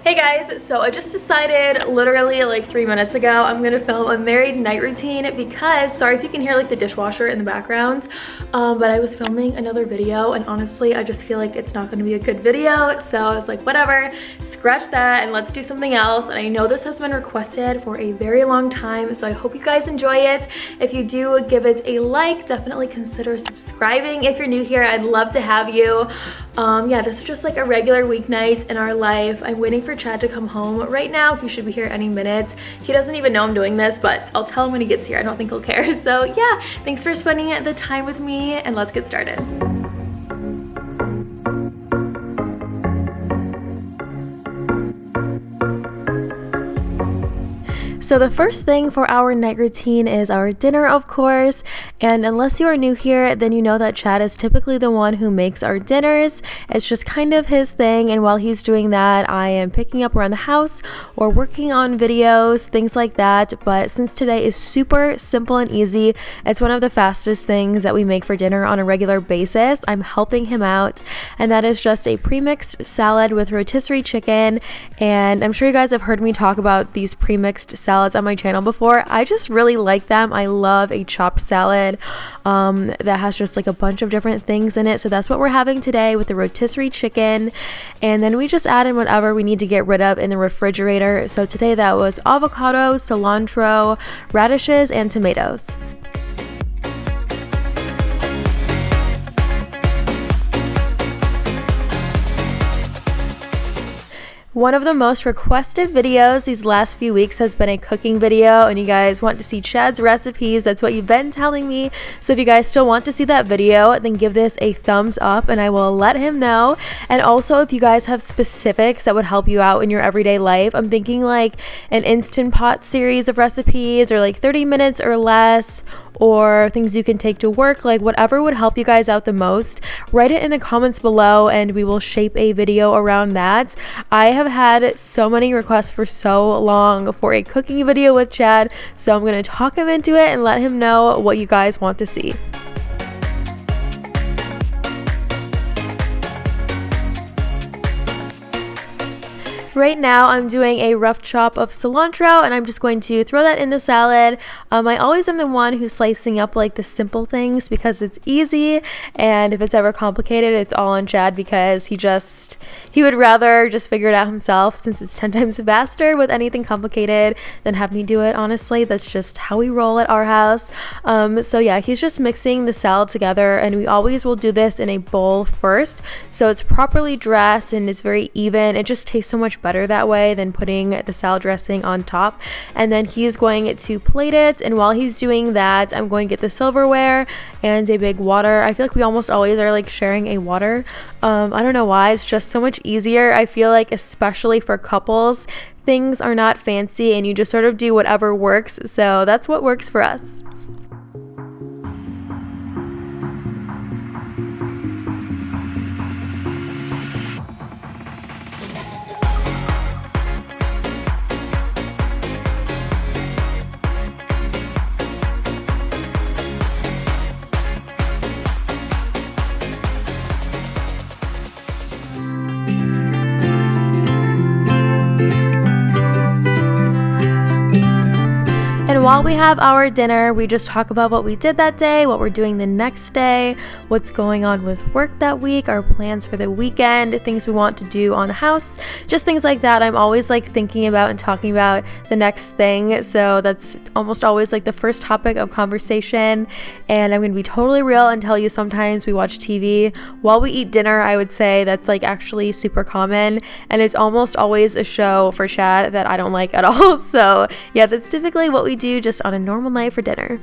Hey guys, so I just decided literally like 3 minutes ago I'm gonna film a married night routine because, sorry if you can hear like the dishwasher in the background, but I was filming another video and honestly I just feel like it's not gonna be a good video, so I was like whatever, scratch that and let's do something else. And I know this has been requested for a very long time, so I hope you guys enjoy it. If you do, give it a like, definitely consider subscribing if you're new here. I'd love to have you. Yeah, this is just like a regular weeknight in our life. I'm waiting for Chad to come home right now. He should be here any minute. He doesn't even know I'm doing this, but I'll tell him when he gets here. I don't think he'll care. So yeah, thanks for spending the time with me and let's get started. So the first thing for our night routine is our dinner, of course, and unless you are new here, then you know that Chad is typically the one who makes our dinners. It's just kind of his thing, and while he's doing that, I am picking up around the house or working on videos, things like that. But since today is super simple and easy, it's one of the fastest things that we make for dinner on a regular basis. I'm helping him out, and that is just a pre-mixed salad with rotisserie chicken. And I'm sure you guys have heard me talk about these pre-mixed salads on my channel before. I just really like them. I love a chopped salad that has just like a bunch of different things in it. So that's what we're having today with the rotisserie chicken, and then we just add in whatever we need to get rid of in the refrigerator. So today that was avocado, cilantro, radishes, and tomatoes. One of the most requested videos these last few weeks has been a cooking video, and you guys want to see Chad's recipes. That's what you've been telling me. So if you guys still want to see that video, then give this a thumbs up and I will let him know. And also, if you guys have specifics that would help you out in your everyday life, I'm thinking like an Instant Pot series of recipes, or like 30 minutes or less, or things you can take to work, like whatever would help you guys out the most. Write it in the comments below and we will shape a video around that. I have had so many requests for so long for a cooking video with Chad, so I'm going to talk him into it and let him know what you guys want to see. Right now I'm doing a rough chop of cilantro and I'm just going to throw that in the salad. I always am the one who's slicing up like the simple things because it's easy, and if it's ever complicated it's all on Chad because he would rather just figure it out himself, since it's 10 times faster with anything complicated than have me do it. Honestly, that's just how we roll at our house. So yeah, he's just mixing the salad together, and we always will do this in a bowl first so it's properly dressed and it's very even. It just tastes so much better that way than putting the salad dressing on top. And then he's going to plate it, and while he's doing that I'm going to get the silverware and a big water. I feel like we almost always are like sharing a water. I don't know why, it's just so much easier. I feel like especially for couples, things are not fancy and you just sort of do whatever works, so that's what works for us. And while we have our dinner, we just talk about what we did that day, what we're doing the next day, what's going on with work that week, our plans for the weekend, things we want to do on the house, just things like that. I'm always like thinking about and talking about the next thing, so that's almost always like the first topic of conversation. And I'm gonna be totally real and tell you, sometimes we watch TV while we eat dinner. I would say that's like actually super common, and it's almost always a show for Chad that I don't like at all. So yeah, that's typically what we do just on a normal night for dinner.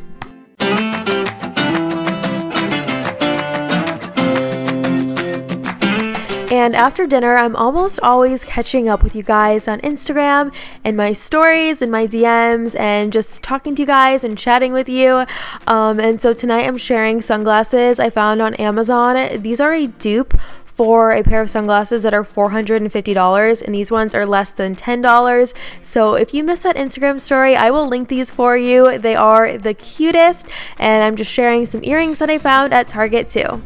And after dinner, I'm almost always catching up with you guys on Instagram and my stories and my DMs and just talking to you guys and chatting with you. And so tonight I'm sharing sunglasses I found on Amazon. These are a dupe for a pair of sunglasses that are $450, and these ones are less than $10. So if you missed that Instagram story, I will link these for you. They are the cutest, and I'm just sharing some earrings that I found at Target too.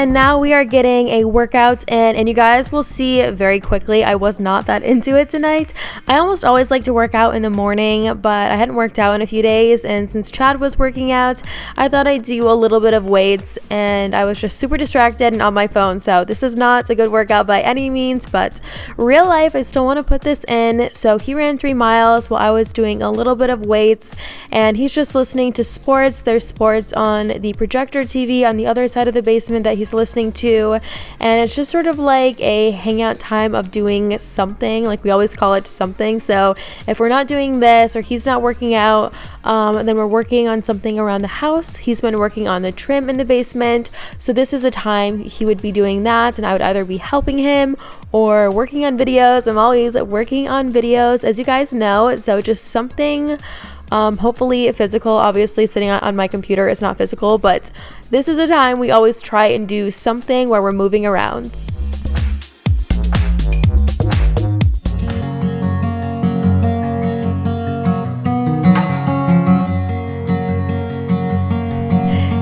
And now we are getting a workout in, and you guys will see very quickly I was not that into it tonight. I almost always like to work out in the morning, but I hadn't worked out in a few days, and since Chad was working out, I thought I'd do a little bit of weights, and I was just super distracted and on my phone. So this is not a good workout by any means, but real life, I still want to put this in. So he ran 3 miles while I was doing a little bit of weights, and he's just listening to sports. There's sports on the projector TV on the other side of the basement that he's listening to, and it's just sort of like a hangout time of doing something. Like, we always call it something. So if we're not doing this or he's not working out, then we're working on something around the house. He's been working on the trim in the basement, so this is a time he would be doing that, and I would either be helping him or working on videos. I'm always working on videos, as you guys know, so just something hopefully physical. Obviously sitting on my computer is not physical, but this is a time we always try and do something where we're moving around.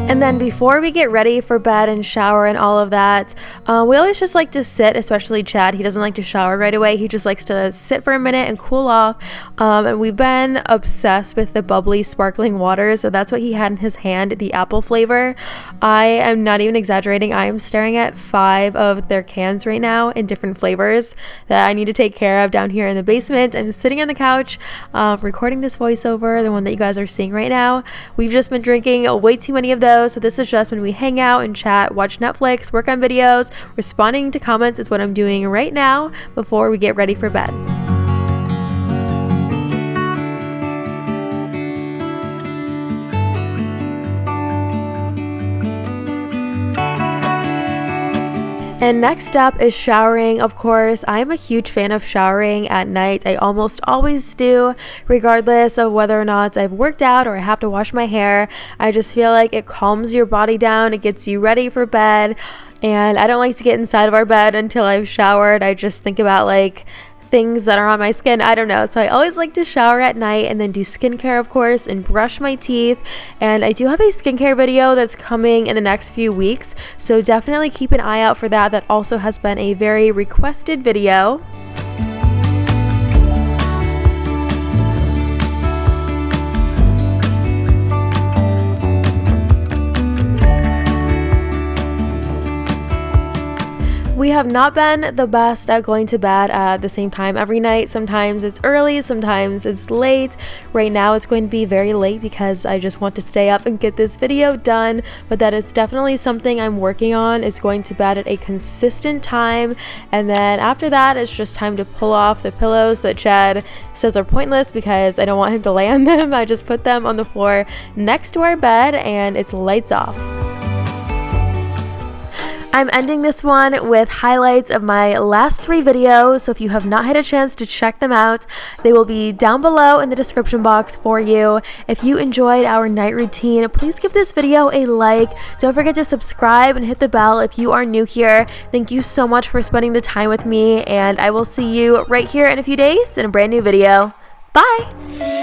And then before we get ready for bed and shower and all of that, we always just like to sit, especially Chad. He doesn't like to shower right away. He just likes to sit for a minute and cool off. And we've been obsessed with the bubbly sparkling water. So that's what he had in his hand, the apple flavor. I am not even exaggerating. I am staring at 5 of their cans right now in different flavors that I need to take care of down here in the basement. And sitting on the couch, recording this voiceover, the one that you guys are seeing right now. We've just been drinking way too many of those. So this is just when we hang out and chat, watch Netflix, work on videos, responding to comments is what I'm doing right now before we get ready for bed. And next up is showering. Of course, I'm a huge fan of showering at night. I almost always do, regardless of whether or not I've worked out or I have to wash my hair. I just feel like it calms your body down. It gets you ready for bed. And I don't like to get inside of our bed until I've showered. I just think about like things that are on my skin. I don't know. So I always like to shower at night and then do skincare, of course, and brush my teeth. And I do have a skincare video that's coming in the next few weeks, so definitely keep an eye out for that. That also has been a very requested video. We have not been the best at going to bed at the same time every night. Sometimes it's early, sometimes it's late. Right now it's going to be very late because I just want to stay up and get this video done, but that is definitely something I'm working on, is going to bed at a consistent time. And then after that, it's just time to pull off the pillows that Chad says are pointless because I don't want him to lay on them. I just put them on the floor next to our bed and it's lights off. I'm ending this one with highlights of my last 3 videos, so if you have not had a chance to check them out, they will be down below in the description box for you. If you enjoyed our night routine, please give this video a like. Don't forget to subscribe and hit the bell if you are new here. Thank you so much for spending the time with me, and I will see you right here in a few days in a brand new video. Bye!